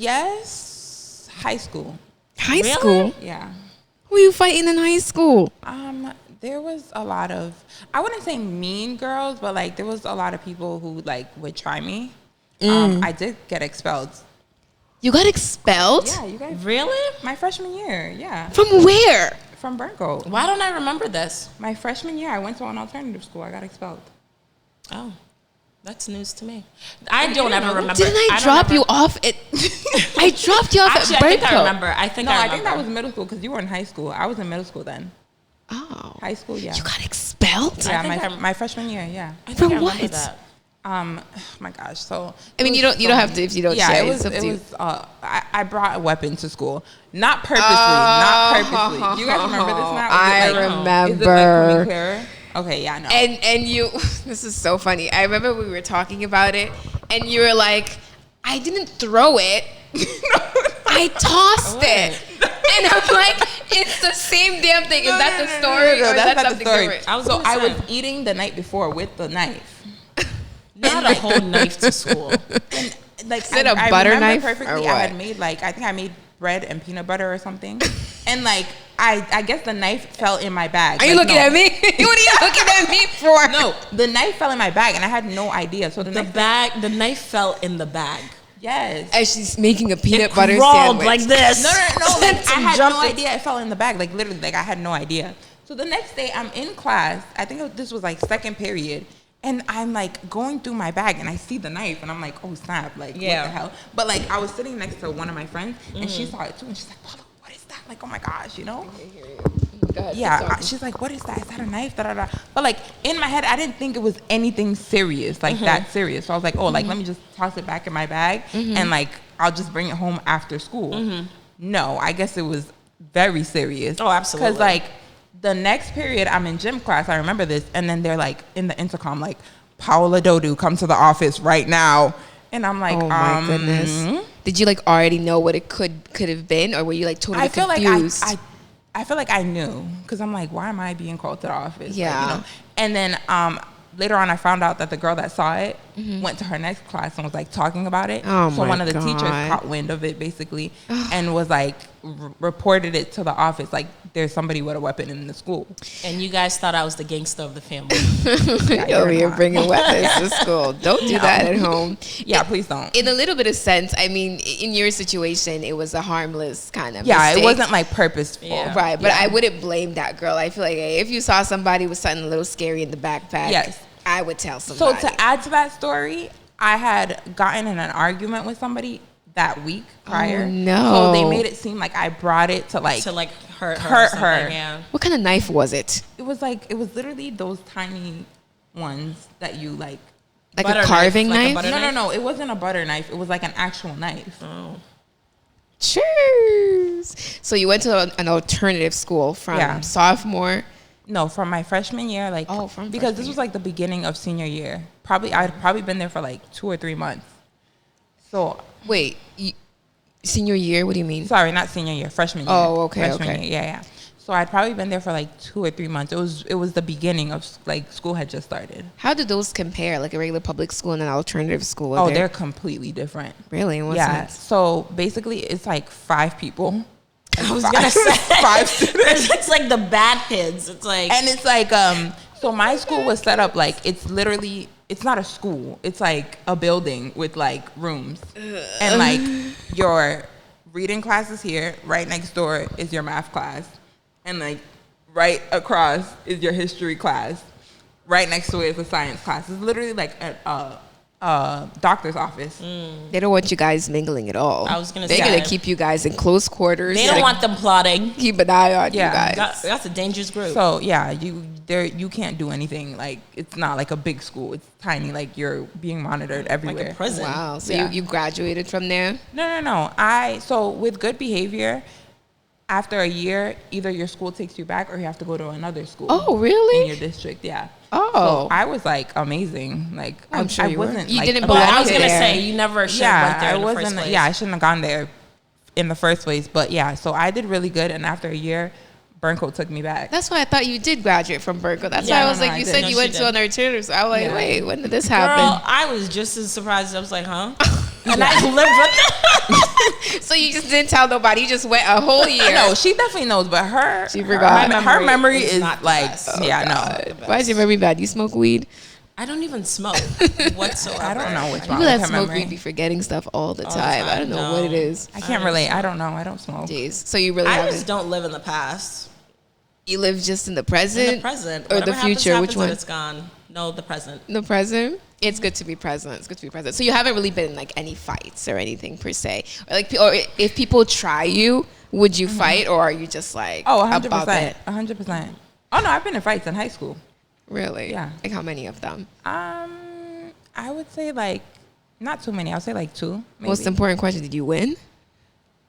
Yes, high school. High school? Yeah. Who were you fighting in high school? There was a lot of, I wouldn't say mean girls, but like there was a lot of people who like would try me. I did get expelled. You got expelled? Yeah, you guys. Really? My freshman year, yeah. From where? From Burncoat. Why don't I remember this? My freshman year, I went to an alternative school. I got expelled. Oh, that's news to me. I don't ever remember. Didn't I drop you off at... I dropped you off Actually, at I think I Burncoat. remember. I think that was middle school because you were in high school. I was in middle school then. Oh. High school, yeah. You got expelled? Yeah, my freshman year, yeah. I think From I remember what? that. Oh my gosh. So I mean, you don't have to if you don't share. I brought a weapon to school, not purposely, not purposely. You guys remember this now? I remember. Is it like coming clearer? Okay, yeah, no. And you, this is so funny. I remember we were talking about it, and you were like, I didn't throw it. I tossed it. And I'm like, it's the same damn thing. Is that the story? Or that's that not the something story. different? I was eating the night before with the knife. Not a whole knife to school. And, like, Is it a butter knife perfectly, or what? I had made I think I made bread and peanut butter or something. And like I guess the knife fell in my bag. Are you looking at me? What are you looking at me for? No, the knife fell in my bag and I had no idea. So the knife fell in the bag. Yes. As she's making a peanut butter crawled sandwich. like this. No. Like, I had no idea it fell in the bag. Like literally, like I had no idea. So the next day I'm in class. I think this was like second period. And I'm like going through my bag and I see the knife and I'm like, oh snap, like what the hell? But like I was sitting next to one of my friends and she saw it too and she's like, Paola, what is that? Like, oh my gosh, you know? Yeah, she's like, what is that? Is that a knife? Da, da, da. But like in my head, I didn't think it was anything serious, like that serious. So I was like, oh, like let me just toss it back in my bag and like I'll just bring it home after school. No, I guess it was very serious. Oh, absolutely. Because like the next period, I'm in gym class. I remember this, and then they're like in the intercom, like Paola Dodu, come to the office right now. And I'm like, oh my goodness. Did you like already know what it could have been, or were you like totally confused? I feel like I knew because I'm like, why am I being called to the office? Yeah. Like, you know? And then later on, I found out that the girl that saw it went to her next class and was like talking about it. Oh so one of the teachers caught wind of it basically and was like reported it to the office like there's somebody with a weapon in the school. And you guys thought I was the gangster of the family. You're over here bringing weapons to school. Don't do that at home. Yeah, please don't. In a little bit of sense, I mean, in your situation, it was a harmless kind of mistake. It wasn't like purposeful. Yeah. Right, but I wouldn't blame that girl. I feel like if you saw somebody with something a little scary in the backpack, I would tell somebody. So to add to that story, I had gotten in an argument with somebody that week prior. Oh, no. So they made it seem like I brought it to hurt her. Yeah. What kind of knife was it? It was literally those tiny ones that you like a carving knife? No. It wasn't a butter knife. It was like an actual knife. Oh. Cheers. So you went to an alternative school from sophomore. No, from my freshman year, because this was like the beginning of senior year. I'd probably been there for like 2 or 3 months. So wait, senior year? What do you mean? Sorry, not senior year, freshman year. Oh, okay, freshman year, yeah. So I'd probably been there for like 2 or 3 months. It was the beginning of like school had just started. How do those compare, like a regular public school and an alternative school? Oh, they're completely different. Really? In what sense? So basically, it's like 5 people. I was gonna say 5 students. It's like the bad kids. It's like, and it's like so my school was set up like it's not a school. It's like a building with like rooms, and like your reading class is here. Right next door is your math class, and like right across is your history class. Right next to it is a science class. It's literally like a doctor's office. They don't want you guys mingling at all. I was gonna say they're gonna keep you guys in close quarters. They don't want them plotting. Keep an eye on you guys. That's a dangerous group. So yeah, you can't do anything. Like it's not like a big school. It's tiny. Like you're being monitored everywhere. Like a prison. Wow. So you graduated from there? No. So with good behavior, after a year, either your school takes you back or you have to go to another school. Oh, really? In your district, yeah. Oh. So I was like amazing. Like I'm sure I wasn't. You like, didn't belong there. I was gonna say you never should have went there in the first place. Yeah, I shouldn't have gone there in the first place. But yeah, so I did really good, and after a year, Burncoat took me back. That's why I thought you did graduate from Burncoat. That's why I was like, you said you went to an alternative. So I was like, wait, when did this happen? Girl, I was just as surprised. I was like, huh? and I lived with them. So you just didn't tell nobody. You just went a whole year. No, she definitely knows, but She forgot. Her memory is not the like, best. no. Why is your memory bad? You smoke weed? I don't even smoke whatsoever. I don't know what's wrong People with that her smoke memory. weed be forgetting stuff all the the time. I don't time, know no. what it is. I can't relate. I don't know. I don't smoke. Jeez. So you really I haven't. just don't live in the past. You live just in the present? In the present. Or Whatever the future? happens, Which one? It's gone. No, the present. The present? It's good to be present. It's good to be present. So you haven't really been in like any fights or anything per se. Or if people try you, would you fight, or are you just like Oh, above 100%. it? 100%. Oh, no, I've been in fights in high school. Really? Yeah. Like how many of them? I would say like, not too many. I would say like 2. Maybe. Most important question: did you win?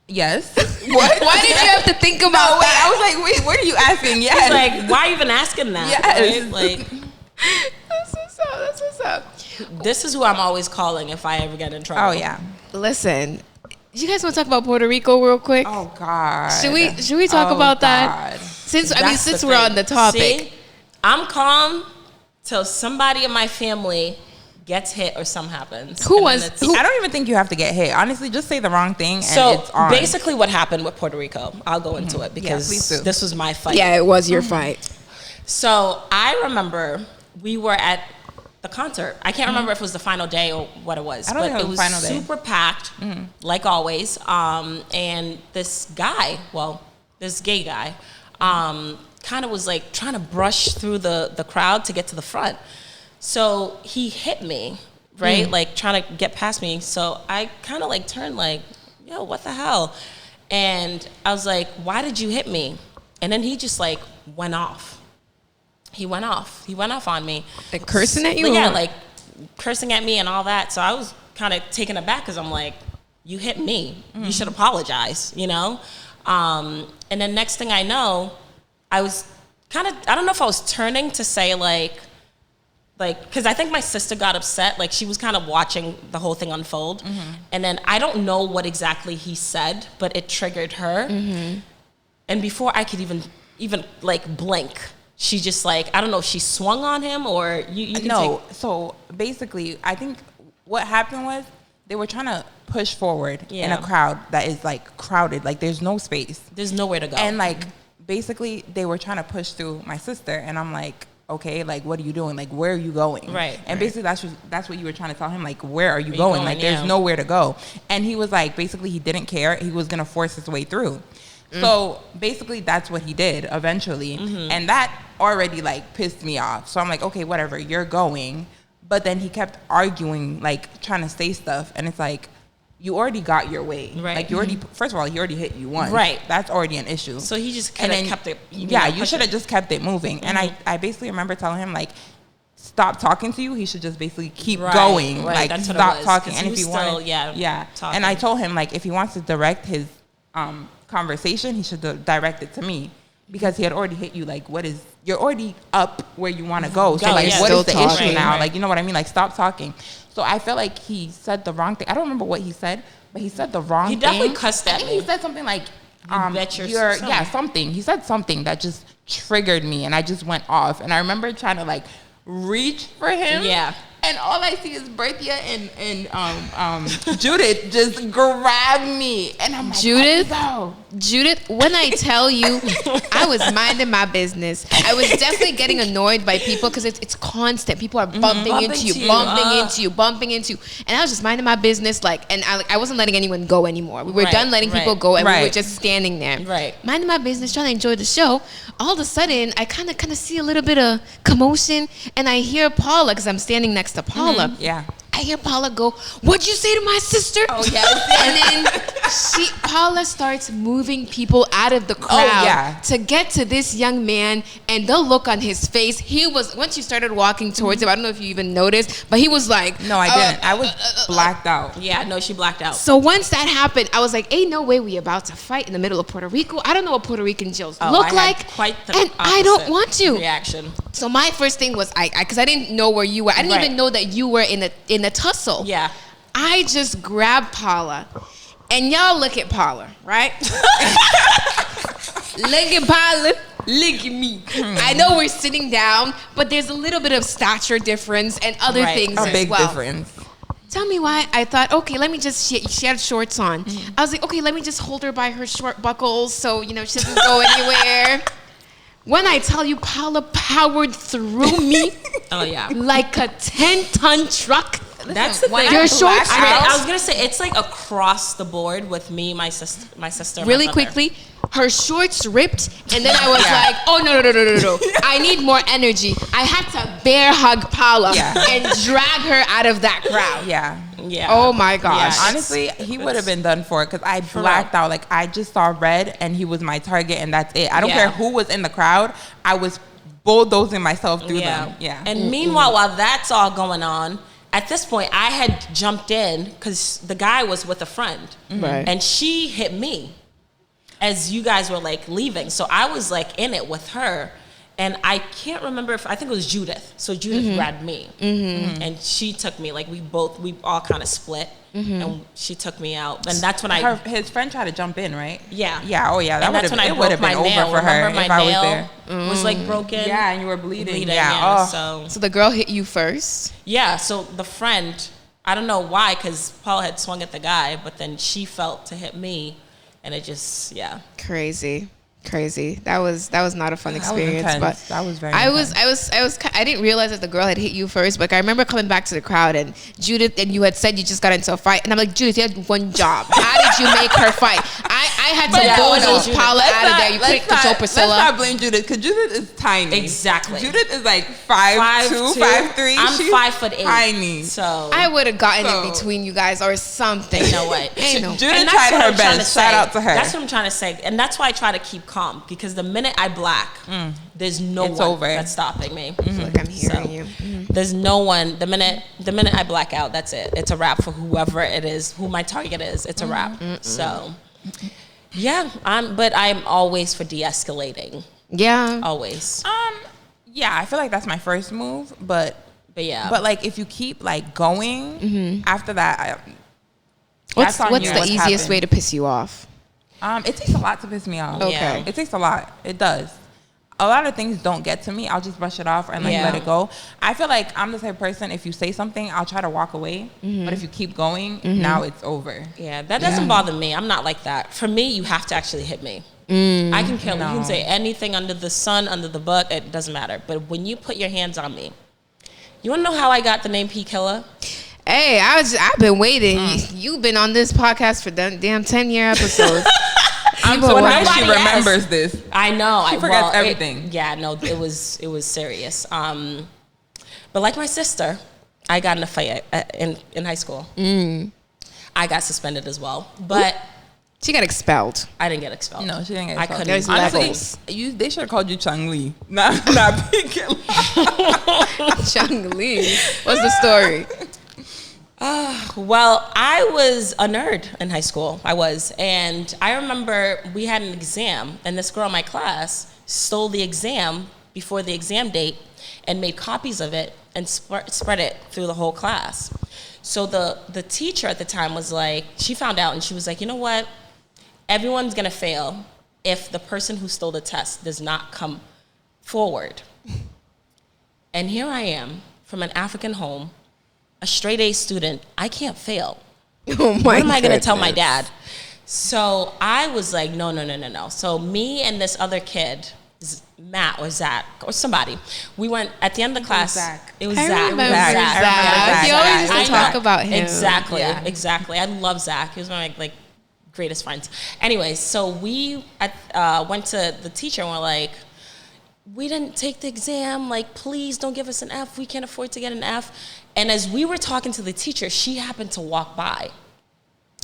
Yes. What? Why did you have to think about No, wait, that? I was like, wait, what are you asking? Yes. Like, why even asking that? Yes. Right? Like, That's what's up. That's what's up. this is who I'm always calling if I ever get in trouble. Oh, yeah. Listen, you guys want to talk about Puerto Rico real quick? Oh, God. Should we talk about that? God. Since That's since the we're thing. on the topic. See, I'm calm till somebody in my family gets hit or something happens. Who And was- then it's- who- I don't even think you have to get hit. Honestly, just say the wrong thing and So it's on. basically what happened with Puerto Rico, I'll go into it because please do. this was my fight. Yeah, it was your fight. So I remember we were at the concert. I can't remember if it was the final day or what it was. I don't but think it was the final day. super packed, like always. And this guy, this gay guy, kind of was like trying to brush through the crowd to get to the front. So he hit me, right? Like trying to get past me. So I kind of like turned like, yo, what the hell? And I was like, why did you hit me? And then he just like went off. He went off on me. Like cursing at you? Yeah, or- like cursing at me and all that. So I was kind of taken aback because I'm like, you hit me. You should apologize, you know? And then next thing I know, I was kind of, I don't know if I was turning to say like, because I think my sister got upset. Like, she was kind of watching the whole thing unfold. And then I don't know what exactly he said, but it triggered her. And before I could even like blink, she just like, I don't know if she swung on him or you can No. So basically, I think what happened was they were trying to push forward in a crowd that is like crowded. Like, there's no space. there's nowhere to go. And like, basically, they were trying to push through my sister. And I'm like, okay, like, what are you doing? Like, where are you going? Right, And right. basically, that's what you were trying to tell him. Like, where are you you going? going? Like, there's Yeah. nowhere to go. And he was like, basically, he didn't care. He was going to force his way through. So basically, that's what he did eventually. And that already like pissed me off. So I'm like, okay, whatever, you're going. But then he kept arguing, like trying to say stuff. And it's like, you already got your way. Right. Like, you already, first of all, he already hit you once. Right. That's already an issue. So he just And kind of then- kept it. You should have just kept it moving. And I basically remember telling him, like, stop talking to you. He should just basically keep Right, going. right. Like, That's what it stop was, talking. 'cause And he if he was still, wanted, yeah, talking. And I told him, like, if he wants to direct his conversation, he should direct it to me. Because he had already hit you. Like, you're already up where you want to go. So, Go, like, yeah. what Still is the talking. issue now? Right. Like, you know what I mean? Like, stop talking. So I felt like he said the wrong thing. I don't remember what he said, but he said the wrong thing. He definitely cussed at I think me. he said something like, bet your you're, something. yeah, something. He said something that just triggered me, and I just went off. And I remember trying to, like, reach for him. Yeah. And all I see is Berthia and Judith just grab me. And I'm like, Judith? let's go. Judith, when I tell you, I was minding my business. I was definitely getting annoyed by people because it's constant. People are bumping Bumping into you, to you. bumping into you. And I was just minding my business, like, and I wasn't letting anyone go anymore. We were Right, done letting right, people go, and we were right. just standing there, Right. minding my business, trying to enjoy the show. All of a sudden, I kind of see a little bit of commotion, and I hear Paula because I'm standing next to Paula. Yeah. I hear Paula go, "What'd you say to my sister?" Oh, yes. And then Paula starts moving people out of the crowd yeah. to get to this young man, and the look on his face, he was, once you started walking towards him, I don't know if you even noticed, but he was like, No, I didn't. I was blacked out. Yeah, no, she blacked out. So once that happened, I was like, ain't no way we about to fight in the middle of Puerto Rico. I don't know what Puerto Rican jails Oh, look I had like, quite the and I don't opposite want to. reaction. So my first thing was, because I didn't know where you were. I didn't Right. even know that you were in a tussle. Yeah. I just grabbed Paula, and y'all look at Paula, right? Look at Paula. Look at me. I know we're sitting down, but there's a little bit of stature difference and other Right. things A as big well. difference. Tell me why. I thought, okay, let me just, she had shorts on. I was like, okay, let me just hold her by her short buckles so, she doesn't go anywhere. When I tell you, Paola powered through me Oh yeah. like a 10-ton truck. That's the thing. Your shorts I was gonna say it's like across the board with me, my sister, and really my brother. quickly, her shorts ripped, and then I was like, oh, no. I need more energy. I had to bear hug Paola and drag her out of that crowd. Yeah. Yeah. Oh, my gosh. Yeah, honestly, he would have been done for it because I blacked out. Like, I just saw red, and he was my target, and that's it. I don't care who was in the crowd. I was bulldozing myself through them. Yeah. And meanwhile, while that's all going on, at this point, I had jumped in because the guy was with a friend. Right. And she hit me as you guys were like leaving. So I was like in it with her. And I can't remember I think it was Judith. So Judith grabbed me. And she took me, like we all kind of split. And she took me out. And that's when his friend tried to jump in, right? Yeah. Yeah, oh yeah. And that's when I broke my nail. Over her Remember if my I was nail there. was like broken. Yeah, and you were bleeding. Yeah. Oh. So the girl hit you first? Yeah, so the friend, I don't know why, because Paul had swung at the guy, but then she felt to hit me, and it just, Crazy. That was not a fun experience. That was but intense. That was very intense. I didn't realize that the girl had hit you first. But I remember coming back to the crowd and Judith, and you had said you just got into a fight, and I'm like, Judith, you had one job. How did you make her fight? I had to bulldoze Paola out of there. You couldn't control Priscilla. Let's not blame Judith because Judith is tiny. Exactly. Judith is like 5'2", 5'3". I'm She's 5'8". tiny. So I would have gotten in between you guys or something. Ain't no way. Judith And that's tried what her I'm trying to best. say. Shout out to her. That's what I'm trying to say. And that's why I try to keep calm, because the minute I black, there's no It's one over. that's stopping me. I feel like I'm hearing you. There's no one. The minute I black out, that's it. It's a wrap for whoever it is, who my target is. It's a wrap. So, yeah, but I'm always for de-escalating. Yeah. Always. Yeah, I feel like that's my first move, but yeah. But like if you keep like going after that, What's that's on you. the easiest way to piss you off? It takes a lot to piss me off. Okay. It takes a lot. It does. A lot of things don't get to me. I'll just brush it off and let it go. I feel like I'm the type of person, if you say something, I'll try to walk away. But if you keep going, now it's over. Yeah, that doesn't bother me. I'm not like that. For me, you have to actually hit me. I can kill you. You can say anything under the sun, under the book. It doesn't matter. But when you put your hands on me, you want to know how I got the name Pkilla? Hey, I've been waiting. You've been on this podcast for damn 10-year episodes. I'm so glad she remembers this. I know. She forgets everything. It was serious. But like my sister, I got in a fight in high school. I got suspended as well, but she got expelled. I didn't get expelled. No, she didn't get expelled. I couldn't. Honestly, they should have called you Chung Lee, not Pkilla. Chung Lee. What's the story? Well, I was a nerd in high school. I was. And I remember we had an exam, and this girl in my class stole the exam before the exam date and made copies of it and spread it through the whole class. So the teacher at the time was like, she found out, and she was like, you know what? Everyone's going to fail if the person who stole the test does not come forward. And here I am from an African home, a straight A student. I can't fail. Oh my! What am I going to tell my dad? So I was like, no. So me and this other kid, Matt or Zach or somebody, we went at the end of the class. It was I Zach. remember Zach. You always used to talk about him. Exactly. I love Zach. He was one of my greatest friends. Anyways, so we went to the teacher and we're like, we didn't take the exam. Like, please don't give us an F. We can't afford to get an F. And as we were talking to the teacher, she happened to walk by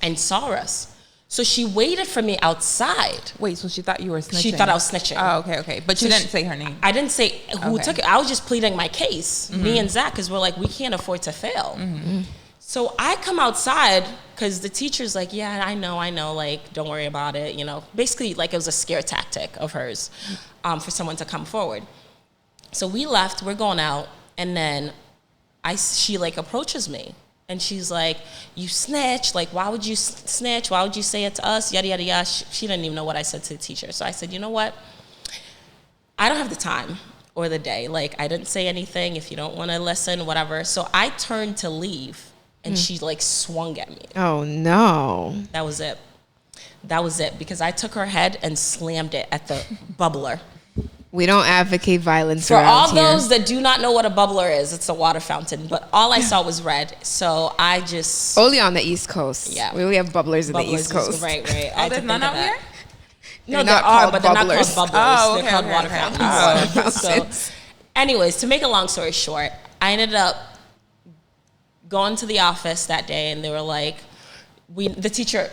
and saw us. So she waited for me outside. Wait, so she thought you were snitching? She thought I was snitching. Oh, okay. But you didn't say her name. I didn't say who took it. I was just pleading my case, me and Zach, because we're like, we can't afford to fail. So I come outside because the teacher's like, yeah, I know, like, don't worry about it. You know, basically like it was a scare tactic of hers for someone to come forward. So we left, we're going out, and then she like approaches me. And she's like, you snitch. Like, why would you snitch? Why would you say it to us? Yada, yada, yada. She didn't even know what I said to the teacher. So I said, you know what? I don't have the time or the day. Like, I didn't say anything. If you don't want to listen, whatever. So I turned to leave. and she like swung at me. Oh no. That was it. That was it, because I took her head and slammed it at the bubbler. We don't advocate violence For around all here. those that do not know what a bubbler is, it's a water fountain. But all I saw was red, so I just Only on the East Coast. Yeah. We only have bubblers in the East Coast. Right. Oh, there's none out here? No, They're there not are, called but they're not bubblers. called bubblers. Oh, They're okay, called okay, water okay. fountains. Water So, fountains. anyways, to make a long story short, I ended up going to the office that day, and they were like, the teacher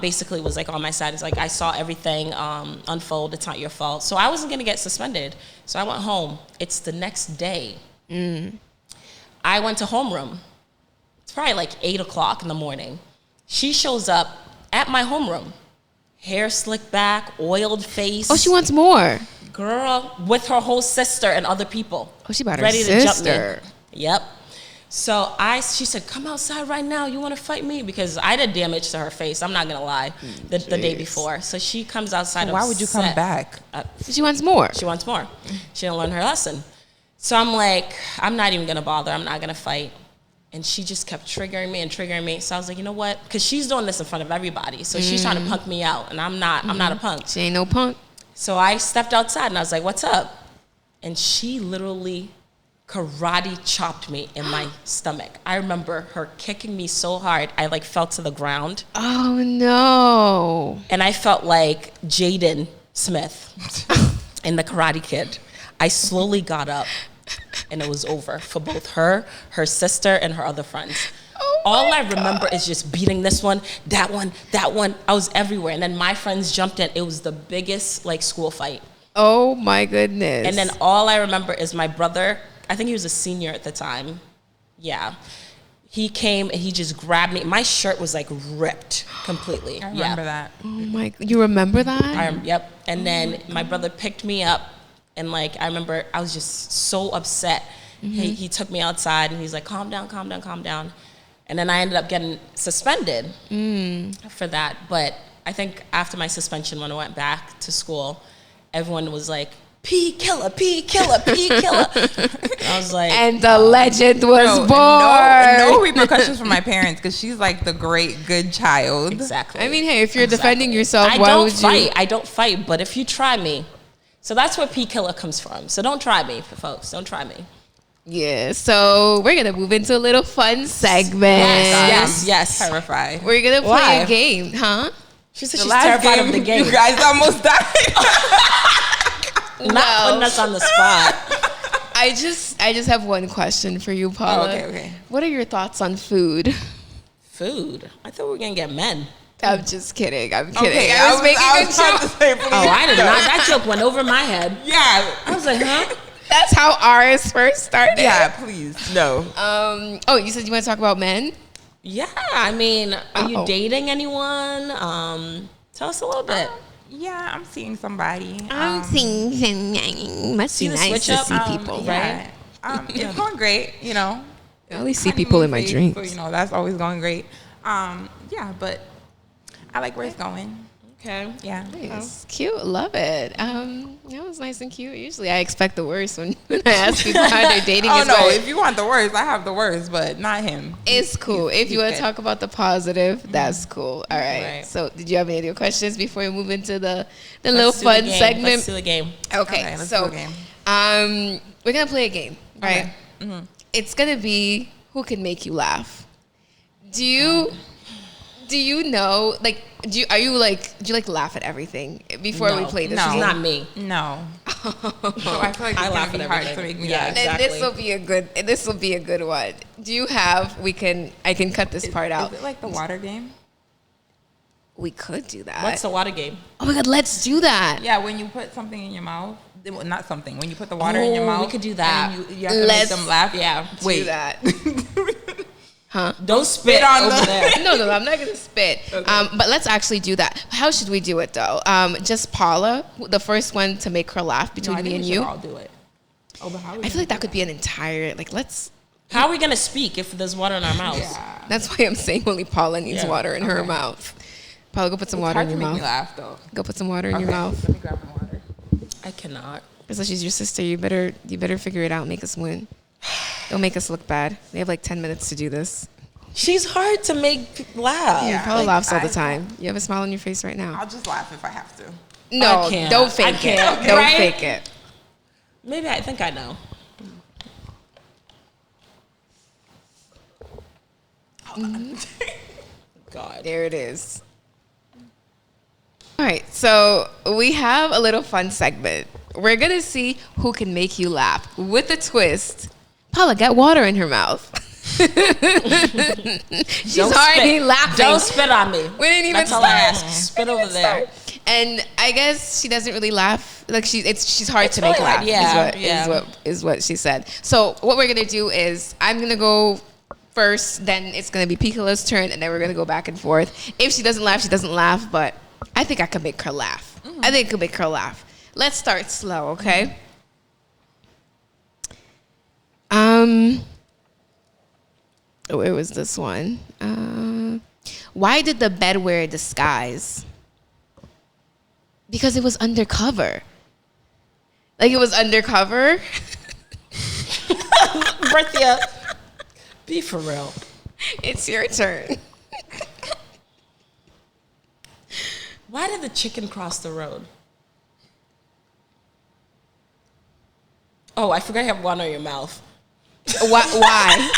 basically was like on my side. It's like, I saw everything unfold. It's not your fault. So I wasn't going to get suspended. So I went home. It's the next day. I went to homeroom. It's probably like 8 o'clock in the morning. She shows up at my homeroom. Hair slicked back, oiled face. Oh, she wants more. Girl, with her whole sister and other people. Oh, she brought her ready to jump sister. me. Yep. So she said, come outside right now. You want to fight me? Because I did damage to her face. I'm not going to lie. The day before. So she comes outside. Why would you come back? She wants more. She wants more. She didn't learn her lesson. So I'm like, I'm not even going to bother. I'm not going to fight. And she just kept triggering me. So I was like, you know what? Because she's doing this in front of everybody. So she's trying to punk me out. And I'm not a punk. She ain't no punk. So I stepped outside and I was like, what's up? And she literally karate chopped me in my stomach. I remember her kicking me so hard, I like fell to the ground. Oh no. And I felt like Jaden Smith in The Karate Kid. I slowly got up and it was over for both her sister, and her other friends. Oh All I remember is just beating this one, that one. I was everywhere. And then my friends jumped in. It was the biggest like school fight. Oh my goodness. And then all I remember is my brother, I think he was a senior at the time. Yeah. He came and he just grabbed me. My shirt was like ripped completely. I remember that. Oh my, you remember that? Yep. And then my brother picked me up, and like I remember I was just so upset. He took me outside and he's like, calm down. And then I ended up getting suspended for that. But I think after my suspension, when I went back to school, everyone was like, Pkilla. I was like, And the legend was born. No repercussions from my parents, because she's like the great good child. exactly. I mean, hey, if you're defending yourself, I why don't would fight. you? I don't fight, but if you try me, so that's where Pkilla comes from. So don't try me, folks. Don't try me. Yeah, so we're going to move into a little fun segment. Yes. We're going to play Why? a game, huh? She said The she's last terrified of the game. You guys almost died. Not putting us on the spot. I just have one question for you, Paula. Okay. What are your thoughts on food? Food. I thought we were gonna get men. I'm just kidding. I'm kidding. Okay, I was making a trying to joke. say, please. Oh, I did not. That joke went over my head. Yeah. I was like, huh? That's how ours first started. Yeah, please. No. Oh, you said you want to talk about men? Yeah. I mean, are you Uh-oh. dating anyone? Tell us a little bit. Yeah, I'm seeing somebody. seeing him. Must See be the nice switch to up? see people, Yeah. It's going great, you know. I only see people in my Honeymoon dreams. phase, So, that's always going great. Yeah, but I like where it's going. Okay. Yeah. Nice. Cute. Love it. That was nice and cute. Usually I expect the worst when I ask people how they're dating. Oh, is no. going. If you want the worst, I have the worst, but not him. It's cool. If you want to good. talk about the positive, that's cool. All right. Right. So did you have any other questions before we move into the little Let's do the fun game. segment? Let's do the game. Okay. Let's So do a game. we're going to play a game, right? Okay. It's going to be who can make you laugh. Do you know, like, do you laugh at everything before we No. play this No. She's game? not me. No. So I feel like I it's laugh going to at be hard to everything. make me Yeah. laugh. Then Exactly. this will be a good one. Do you have, I can cut this part out. Is it like the water game? We could do that. What's the water game? Oh my God, let's do that. Yeah, when you put something in your mouth. Well, not something. When you put the water in your Oh, mouth. we could do that. And you have to Let's make them laugh. Yeah. Wait. Do that. Huh? Don't spit on over the- there. No, I'm not gonna spit. Okay. But let's actually do that. How should we do it though? Just Paula, the first one to make her laugh No, between I me think and we should you. all do it. Oh, but how are we I feel gonna like that do could be an entire let's. How are we gonna speak if there's water in our mouths? Yeah. That's why I'm saying only Paula needs Yeah. water in her Okay. mouth. Paula, go put some It's water hard in to your make mouth. me laugh, though. Go put some water in your Okay, mouth. Let me grab my water. I cannot. So she's your sister. You better figure it out. And make us win. Don't make us look bad. We have like 10 minutes to do this. She's hard to make laugh. Yeah, Paola laughs all the time. You have a smile on your face right now. I'll just laugh if I have to. No, I can't. don't fake it. Okay. Don't Right? fake it. Maybe I think I know. God. There it is. All right, so we have a little fun segment. We're going to see who can make you laugh. With a twist, Paola got water in her mouth. She's Don't already spit. laughing. Don't spit on me. We didn't even That's all I start. ask. Spit over there. And I guess she doesn't really laugh. Like she's hard to make really hard, laugh. yeah. Is what she said. So what we're gonna do is I'm gonna go first. Then it's gonna be Pkilla's turn, and then we're gonna go back and forth. If she doesn't laugh, she doesn't laugh. But I think I could make her laugh. I think I could make her laugh. Let's start slow, okay? Where was this one? Why did the bed wear a disguise? Because it was undercover. Like it was undercover. Berthia, be for real. It's your turn. Why did the chicken cross the road? Oh, I forgot you have one on your mouth. Why?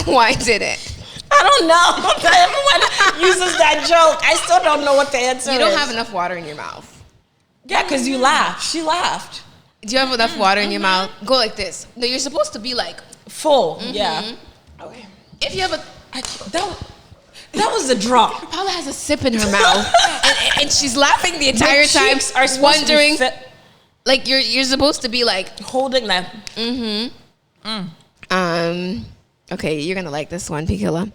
Why did it? I don't know. Everyone uses that joke. I still don't know what the answer is. You don't have enough water in your mouth. Yeah, because you laughed. She laughed. Do you have enough water in your mouth? Go like this. No, you're supposed to be like Full. Yeah. Okay. If you have a That was a drop. Paola has a sip in her mouth, and she's laughing the entire My time, cheeks are supposed to be wondering, fit- like you're supposed to be like, holding that. Okay, you're gonna like this one, Pkilla.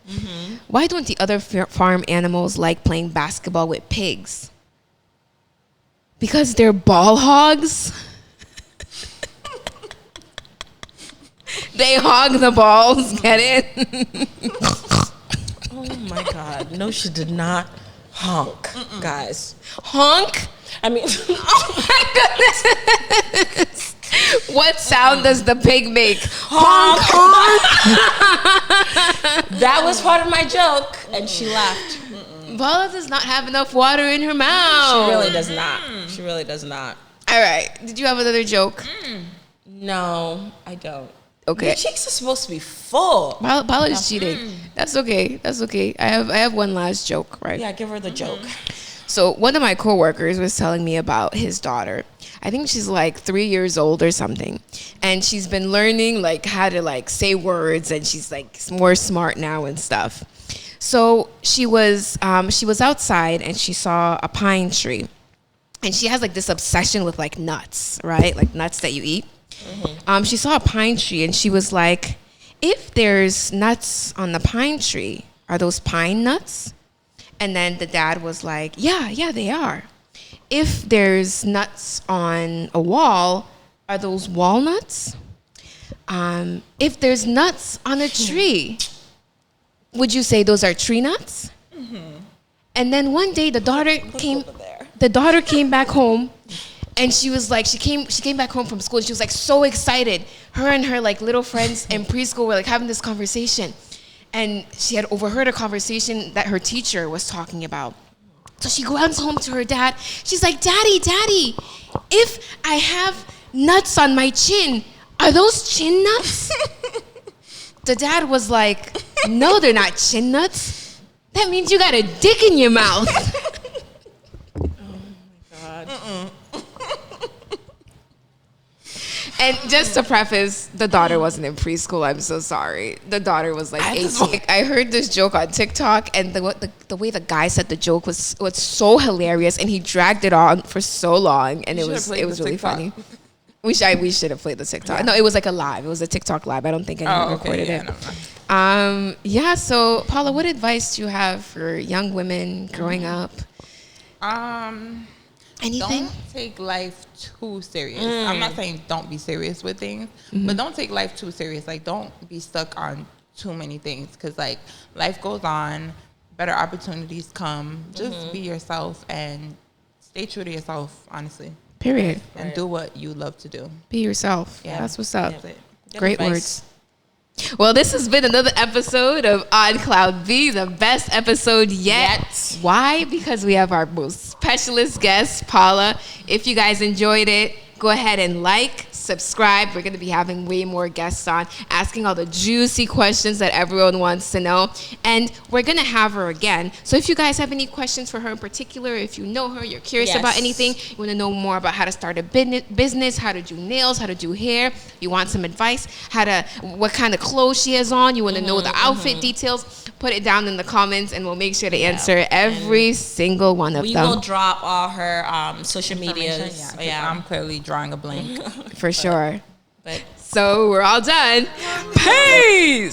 Why don't the other farm animals like playing basketball with pigs? Because they're ball hogs. They hog the balls. Get it? Oh my God. No, she did not honk, guys. Honk. I mean, Oh my goodness. What sound does the pig make? Honk, honk. that was part of my joke, and she laughed. Paola does not have enough water in her mouth. She really does not. She really does not. All right. Did you have another joke? No, I don't. Okay. Your cheeks are supposed to be full. Paola is cheating. That's okay. That's okay. I have one last joke, right? Yeah, give her the joke. So one of my coworkers was telling me about his daughter. I think she's like 3 years old or something, and she's been learning like how to like say words, and she's like more smart now and stuff. So she was outside and she saw a pine tree, and she has like this obsession with like nuts, right? Like nuts that you eat. She saw a pine tree and she was like, if there's nuts on the pine tree, are those pine nuts? And then the dad was like, yeah, they are. If there's nuts on a wall, are those walnuts? If there's nuts on a tree, would you say those are tree nuts? And then one day the daughter came back home, and she was like, she came back home from school, and she was like so excited. Her and her like little friends in preschool were like having this conversation, and she had overheard a conversation that her teacher was talking about. So she runs home to her dad. She's like, Daddy, if I have nuts on my chin, are those chin nuts? The dad was like, no, they're not chin nuts. That means you got a dick in your mouth. Oh my God. And just to preface, the daughter wasn't in preschool. I'm so sorry. The daughter was like 18. I heard this joke on TikTok, and the way the guy said the joke was so hilarious, and he dragged it on for so long, and it was really funny. We should have played the TikTok. Yeah. No, it was like a live. It was a TikTok live. I don't think anyone recorded it. No. So Paola, what advice do you have for young women growing up? Anything? Don't take life too serious. I'm not saying don't be serious with things, but don't take life too serious. Like, don't be stuck on too many things, because like life goes on, better opportunities come. Just be yourself and stay true to yourself, honestly. Period. And do what you love to do. Be yourself. Yeah, that's what's up. That's it. Great words. Well, this has been another episode of On Cloud B, the best episode yet. Why? Because we have our most specialist guest, Paola. If you guys enjoyed it, go ahead and like, subscribe. We're going to be having way more guests on, asking all the juicy questions that everyone wants to know. And we're going to have her again. So if you guys have any questions for her in particular, if you know her, you're curious about anything, you want to know more about how to start a business, how to do nails, how to do hair, you want some advice, what kind of clothes she has on, you want to know the outfit details, put it down in the comments and we'll make sure to answer every single one of them. We will drop all her social medias. Yeah, I'm clearly drawing a blank. For sure. But so we're all done. Peace!